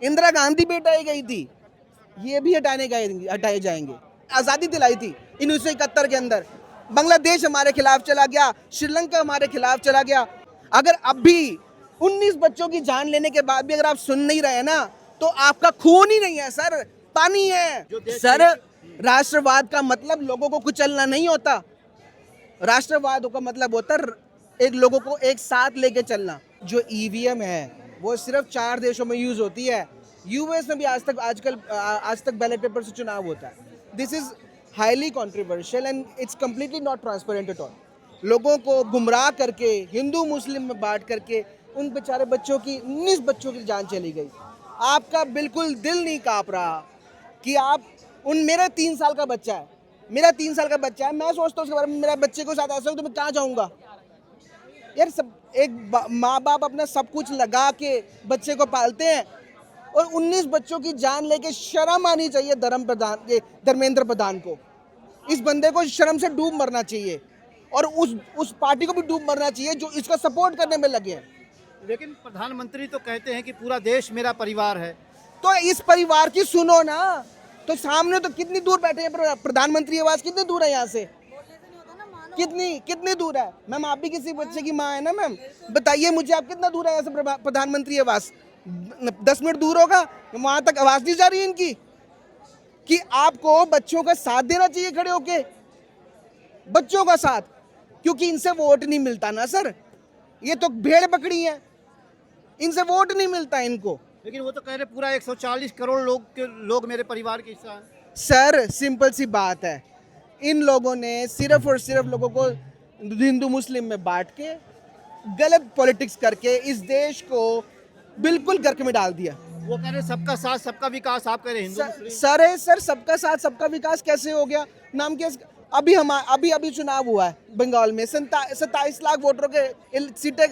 इंदिरा गांधी भी हटाई गई थी, ये भी हटाए जाएंगे। आज़ादी दिलाई थी 1971 के अंदर। बांग्लादेश हमारे खिलाफ चला गया, श्रीलंका हमारे खिलाफ चला गया। अगर अब भी 19 बच्चों की जान लेने के बाद भी अगर आप सुन नहीं रहे ना, तो आपका खून ही नहीं है सर, पानी है सर। राष्ट्रवाद का मतलब लोगों को कुचलना नहीं होता, राष्ट्रवाद का मतलब होता एक लोगों को एक साथ लेके चलना। जो ईवीएम है वो सिर्फ 4 देशों में यूज होती है। यूएस में भी आज तक बैलेट पेपर से चुनाव होता है। This is highly controversial and it's completely not transparent at all. लोगों को गुमराह करके हिंदू मुस्लिम में बांट करके उन बेचारे बच्चों की 19 बच्चों की जान चली गई। आपका बिल्कुल दिल नहीं कांप रहा कि आप मेरा 3 साल का बच्चा है, मेरा 3 साल का बच्चा है, मैं सोचता हूँ उसके बारे में, मेरा बच्चे को साथ ऐसा हो तो मैं कहाँ जाऊँगा यार। सब एक माँ बाप अपना सब कुछ लगा के बच्चे को पालते हैं और 19 बच्चों की जान लेके शर्म आनी चाहिए धर्मेंद्र प्रधान को। इस बंदे को शर्म से डूब मरना चाहिए और उस पार्टी को भी डूब मरना चाहिए जो इसका सपोर्ट करने में लगे हैं। लेकिन प्रधानमंत्री तो कहते हैं कि पूरा देश मेरा परिवार है। तो इस परिवार की सुनो ना, तो सामने तो कितनी दूर बैठे हैं प्रधानमंत्री आवास, कितनी दूर है यहाँ से, कितनी दूर है मैम? आप भी किसी बच्चे की माँ है ना मैम, बताइए मुझे आप कितना दूर है यहाँ से प्रधानमंत्री आवास? 10 मिनट दूर होगा, वहां तक आवाज नहीं जा रही इनकी कि आपको बच्चों का साथ देना चाहिए खड़े होके, बच्चों का साथ, क्योंकि इनसे वोट नहीं मिलता ना सर। ये तो भेड़ बकरी है, इनसे वोट नहीं मिलता इनको। लेकिन वो तो कह रहे पूरा 140 करोड़ लोग मेरे परिवार के हिस्सा हैं। सर सिंपल सी बात है, इन लोगों ने सिर्फ और सिर्फ लोगों को हिंदू मुस्लिम में बांट के गलत पॉलिटिक्स करके इस देश को बिल्कुल गर्क में डाल दिया। वो कह रहे सबका साथ सबका विकास, आप कह रहे हिंदू मुस्लिम। सर सबका साथ सबका विकास कैसे हो गया? नाम क्या? अभी चुनाव हुआ है बंगाल में, 27 लाख वोटरों के सीटें,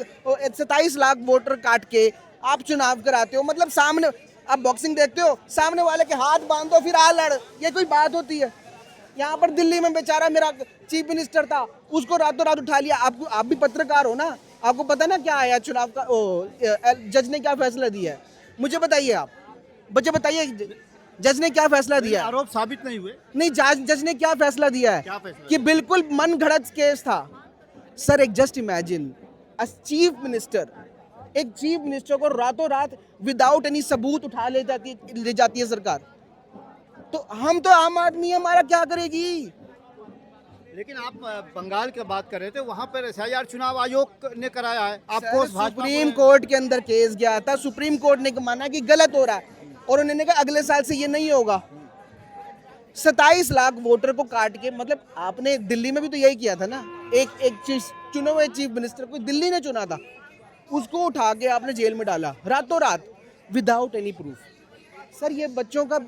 27 लाख वोटर काट के आप चुनाव कराते हो। मतलब सामने आप बॉक्सिंग देखते हो, सामने वाले के हाथ बांधो फिर आ लड़, ये कोई बात होती है? यहाँ पर दिल्ली में बेचारा मेरा चीफ मिनिस्टर था, उसको रातों रात उठा लिया। आप भी पत्रकार हो ना, आपको पता ना क्या आया चुनाव का, जज ने क्या फैसला दिया है? मुझे बताइए, आप बच्चे बताइए, जज ने क्या फैसला दिया है? आरोप साबित नहीं हुए। नहीं, जज ने क्या फैसला दिया है? क्या फैसला? कि बिल्कुल मन घड़त केस था सर। एक जस्ट इमेजिन चीफ मिनिस्टर को रातों रात विदाउट एनी सबूत उठा ले जाती है सरकार। तो हम तो आम आदमी, हमारा क्या करेगी? लेकिन आप बंगाल की बात कर रहे थे, वहाँ पर SIR चुनाव आयोग ने कराया है। आपको सुप्रीम कोर्ट के अंदर केस गया था, सुप्रीम कोर्ट ने माना कि गलत हो रहा है और उन्होंने कहा अगले साल से ये नहीं होगा। 27 लाख वोटर को काट के, मतलब आपने दिल्ली में भी तो यही किया था ना, एक चुने हुए चीफ मिनिस्टर को दिल्ली ने चुना था, उसको उठा के आपने जेल में डाला रातों रात विदाउट एनी प्रूफ। सर ये बच्चों का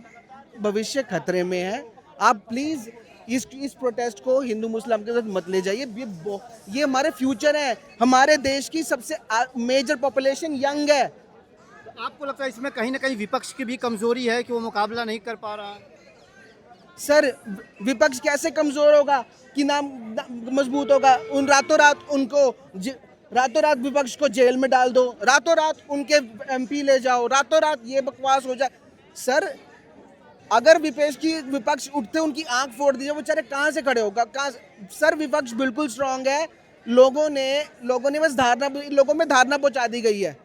भविष्य खतरे में है। आप प्लीज इस प्रोटेस्ट को हिंदू मुस्लिम के साथ मत ले जाइए। ये हमारे फ्यूचर है, हमारे देश की सबसे मेजर पॉपुलेशन यंग है। तो आपको लगता है इसमें कहीं ना कहीं विपक्ष की भी कमजोरी है कि वो मुकाबला नहीं कर पा रहा है? सर विपक्ष कैसे कमजोर होगा कि नाम मजबूत होगा? रातों रात विपक्ष को जेल में डाल दो, रातों रात उनके MP ले जाओ, रातों रात ये बकवास हो जाए। सर अगर विपक्ष उठते उनकी आंख फोड़ दीजिए, वो बेचारे कहाँ से खड़े होगा? सर विपक्ष बिल्कुल स्ट्रांग है। लोगों ने बस लोगों में धारणा पहुंचा दी गई है।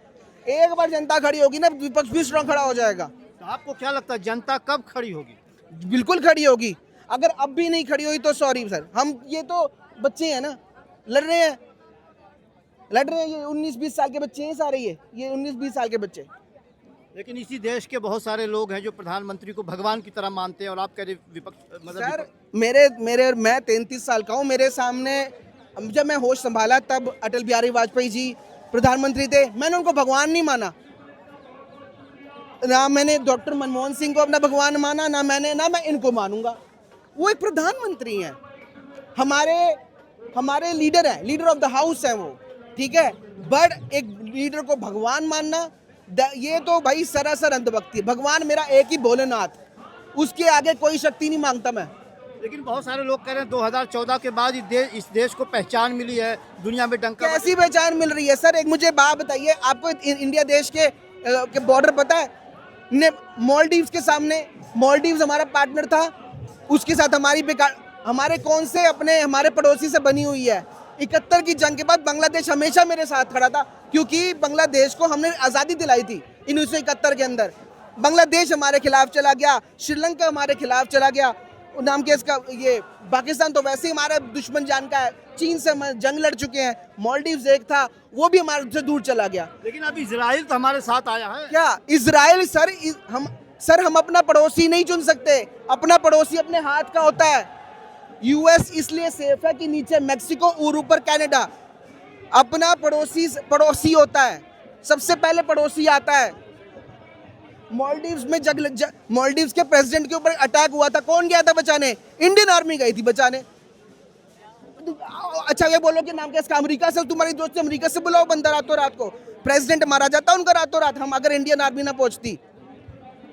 एक बार जनता खड़ी होगी ना, विपक्ष भी स्ट्रांग खड़ा हो जाएगा। तो आपको क्या लगता है जनता कब खड़ी होगी? बिल्कुल खड़ी होगी। अगर अब भी नहीं खड़ी हुई तो सॉरी सर, हम ये तो बच्चे हैं ना, लड़ रहे हैं। ये 19-20 साल के बच्चे हैं सारे, ये 19-20 साल के बच्चे। लेकिन इसी देश के बहुत सारे लोग हैं जो प्रधानमंत्री को भगवान की तरह मानते हैं और आप कह रहे विपक्ष। सर मैं 33 साल का हूँ। मेरे सामने जब मैं होश संभाला तब अटल बिहारी वाजपेयी जी प्रधानमंत्री थे, मैंने उनको भगवान नहीं माना ना। मैंने डॉक्टर मनमोहन सिंह को अपना भगवान माना ना मैं इनको मानूंगा। वो एक प्रधानमंत्री हैं, हमारे लीडर हैं, लीडर ऑफ द हाउस हैं वो, ठीक है। बट एक लीडर को भगवान मानना, ये तो भाई सरासर अंधभक्ति है। भगवान मेरा एक ही भोलेनाथ, उसके आगे कोई शक्ति नहीं मांगता मैं। लेकिन बहुत सारे लोग कह रहे हैं 2014 के बाद इस देश को पहचान मिली है, दुनिया में डंका। कैसी पहचान मिल रही है सर? एक मुझे बात बताइए, आपको इंडिया देश के बॉर्डर पता है? ने मालदीव्स के सामने, मालदीव्स हमारा पार्टनर था, उसके साथ हमारी बेकार, हमारे कौन से अपने हमारे पड़ोसी से बनी हुई है। 71 की जंग के बाद बांग्लादेश हमेशा मेरे साथ खड़ा था, क्योंकि बांग्लादेश को हमने आज़ादी दिलाई थी 1971 के अंदर। बांग्लादेश हमारे खिलाफ चला गया, श्रीलंका हमारे खिलाफ चला गया, नाम के इसका ये पाकिस्तान तो वैसे ही हमारा दुश्मन जान का है, चीन से हम जंग लड़ चुके हैं, मालदीव्स एक था वो भी हमारे से दूर चला गया। लेकिन अब इजराइल तो हमारे साथ आया है। क्या इजराइल हम अपना पड़ोसी नहीं चुन सकते, अपना पड़ोसी अपने हाथ का होता है। यूएस इसलिए सेफ है कि नीचे मैक्सिको और ऊपर कनाडा। अपना पड़ोसी होता है, सबसे पहले पड़ोसी आता है। मालदीव्स में मालदीव्स के प्रेसिडेंट के ऊपर अटैक हुआ था, कौन गया था बचाने? इंडियन आर्मी गई थी बचाने। अच्छा ये बोलो कि नाम क्या इसका, अमेरिका से तुम्हारी दोस्त अमेरिका से बुलाओ बंदा रातों रात को, प्रेसिडेंट मारा जाता उनका रातों रात, हम अगर इंडियन आर्मी ना पहुंचती।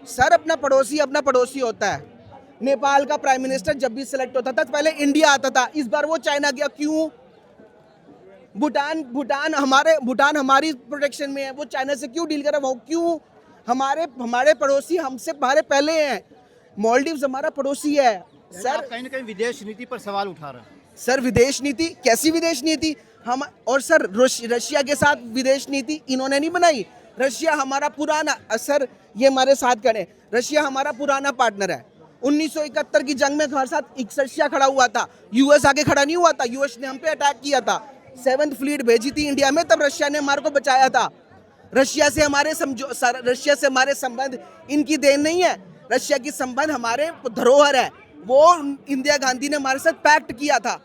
सर अपना पड़ोसी होता है। नेपाल का प्राइम मिनिस्टर जब भी सिलेक्ट होता था तो पहले इंडिया आता था, इस बार वो चाइना गया, क्यों? भूटान हमारी प्रोटेक्शन में है, वो चाइना से क्यों डील कर रहा है? क्यों? हमारे पड़ोसी हमसे पहले हैं। मालदीव्स हमारा पड़ोसी है। सर कहीं ना कहीं विदेश नीति पर सवाल उठा रहे हैं। सर विदेश नीति कैसी विदेश नीति? हम और सर रशिया के साथ विदेश नीति इन्होंने नहीं बनाई। रशिया हमारा पुराना, सर ये हमारे साथ करें, रशिया हमारा पुराना पार्टनर है। 1971 की जंग में हमारे साथ रशिया खड़ा हुआ था, यूएस आगे खड़ा नहीं हुआ था। यूएस ने हम पे अटैक किया था, 7th फ्लीट भेजी थी इंडिया में, तब रशिया ने हमारे को बचाया था। रशिया से हमारे संबंध इनकी देन नहीं है, रशिया की संबंध हमारे धरोहर है। वो इंदिरा गांधी ने हमारे साथ पैक्ट किया था।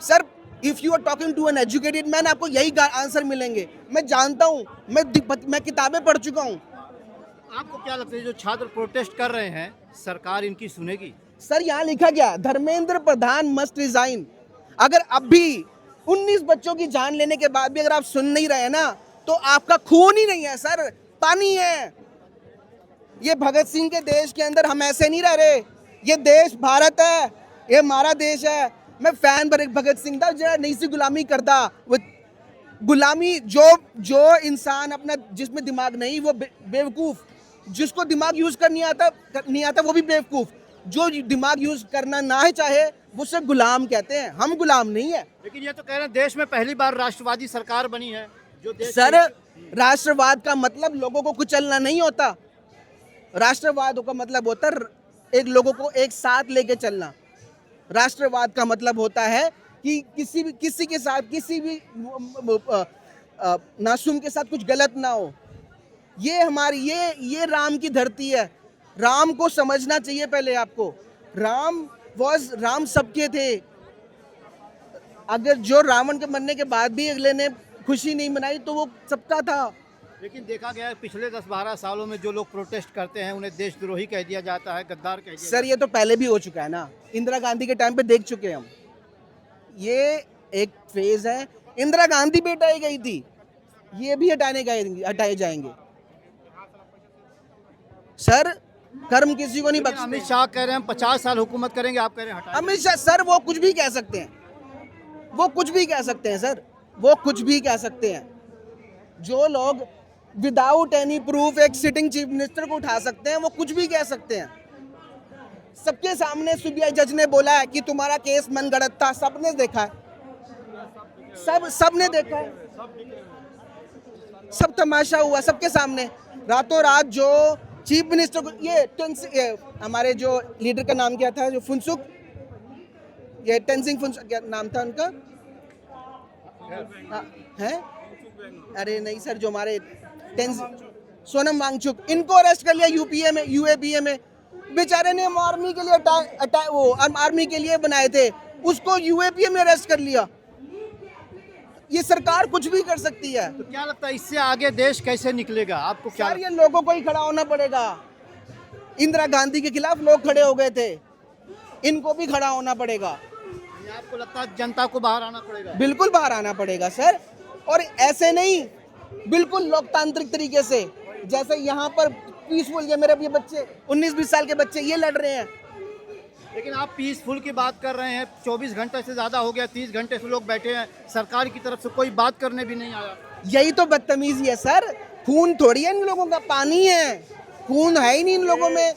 Sir if you are talking to an educated man, आपको यही आंसर मिलेंगे। मैं जानता हूँ, मैं किताबें पढ़ चुका हूँ। आपको क्या लगता है जो छात्र प्रोटेस्ट कर रहे हैं, सरकार इनकी सुनेगी? सर यहाँ लिखा गया धर्मेंद्र प्रधान मस्ट रिजाइन। अगर अब भी 19 बच्चों की जान लेने के बाद भी अगर आप सुन नहीं रहे ना, तो आपका खून ही नहीं है सर, पानी है। ये भगत सिंह के देश के अंदर हम ऐसे नहीं रह रहे। ये देश भारत है, ये हमारा देश है। मैं फैन भगत सिंह था, जरा नहीं सी गुलामी करता। वो गुलामी जो इंसान अपना जिसमें दिमाग नहीं, वो बेवकूफ। जिसको दिमाग यूज कर नहीं आता वो भी बेवकूफ। जो दिमाग यूज करना ना ही चाहे वो उसे गुलाम कहते हैं। हम गुलाम नहीं है। लेकिन ये तो कह रहे हैं देश में पहली बार राष्ट्रवादी सरकार बनी है। जो देश सर राष्ट्रवाद का मतलब लोगों को कुचलना नहीं होता। राष्ट्रवाद का मतलब होता है एक लोगों को एक साथ लेके चलना। राष्ट्रवाद का मतलब होता है कि किसी के साथ किसी भी नासूम के साथ कुछ गलत ना हो। ये हमारी ये राम की धरती है। राम को समझना चाहिए पहले आपको। राम सबके थे। अगर जो रावण के मरने के बाद भी अगले ने खुशी नहीं मनाई तो वो सबका था। लेकिन देखा गया है पिछले 10-12 सालों में जो लोग प्रोटेस्ट करते हैं उन्हें देशद्रोही कह दिया जाता है, गद्दार कह दिया जाता है। सर ये तो पहले भी हो चुका है ना, इंदिरा गांधी के टाइम पे देख चुके हैं हम। ये एक फेज है। इंदिरा गांधी भी हटाई गई थी, ये भी हटाए जाएंगे। सर कर्म किसी को नहीं बख्शते। अमित शाह कह रहे हैं 50 साल हुकूमत करेंगे, आप कह रहे हैं हटाएंगे। अमित शाह सर वो कुछ भी कह सकते हैं, वो कुछ भी कह सकते हैं सर, वो कुछ भी कह सकते हैं। जो लोग विदाउट एनी प्रूफ एक सिटिंग चीफ मिनिस्टर को उठा सकते हैं, वो कुछ भी कह सकते हैं। सबके सामने सीबीआई जज ने बोला है कि तुम्हारा केस मनगढ़ंत था, सबने देखा है, सबने देखा है, सब तमाशा हुआ सबके सामने। रातों रात जो चीफ मिनिस्टर को ये हमारे जो लीडर का नाम क्या था, जो फुनसुक, ये टेंजिंग फुनसुक क्या नाम था उनका है? अरे नहीं सर, जो हमारे सोनम वांगचुक, इनको अरेस्ट कर लिया यूएपीए में। बेचारे ने आर्मी के लिए आर्मी के लिए बनाए थे, उसको यूएपीए में अरेस्ट कर लिया। ये सरकार कुछ भी कर सकती है। तो क्या लगता है इससे आगे देश कैसे निकलेगा? आपको क्या सर ये लोगों को ही खड़ा होना पड़ेगा। इंदिरा गांधी के खिलाफ लोग खड़े हो गए थे, इनको भी खड़ा होना पड़ेगा। आपको लगता है जनता को बाहर आना पड़ेगा? बिल्कुल बाहर आना पड़ेगा सर, और ऐसे नहीं, बिल्कुल लोकतांत्रिक तरीके से। जैसे यहाँ पर पीसफुल, ये मेरे बच्चे 19-20 साल के बच्चे ये लड़ रहे हैं। लेकिन आप पीसफुल की बात कर रहे हैं, 24 घंटे से ज़्यादा हो गया, 30 घंटे से लोग बैठे हैं, सरकार की तरफ से कोई बात करने भी नहीं आया। यही तो बदतमीजी है सर। खून थोड़ी है इन लोगों का, पानी है। खून है ही नहीं इन लोगों में।